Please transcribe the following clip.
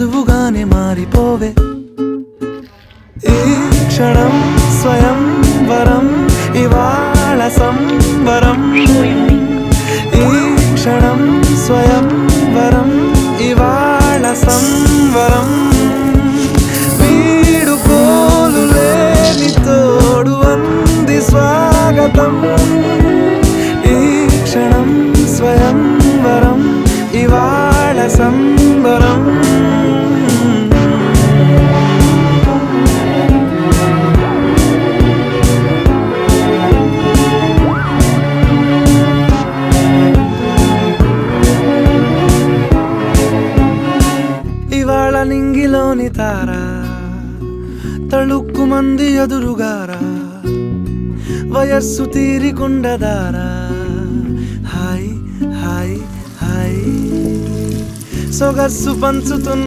నువ్వుగానే మారిపోవే ఈ క్షణం స్వయం వరం ఇవాళ సంబరం ఈ క్షణం స్వయం వరం ఇవాళ సంవరం వీడుకోలు లేని తోడు అంది స్వాగతం ఈ క్షణం స్వయం వరం ఇవాళ సంబరం ఇవాళ నింగిలోని తార తళుక్కు మంది ఎదురుగారా వయస్సు తీరికుండదారా హాయ్ హాయ్ హాయ్ సొగస్సు పంచుతున్న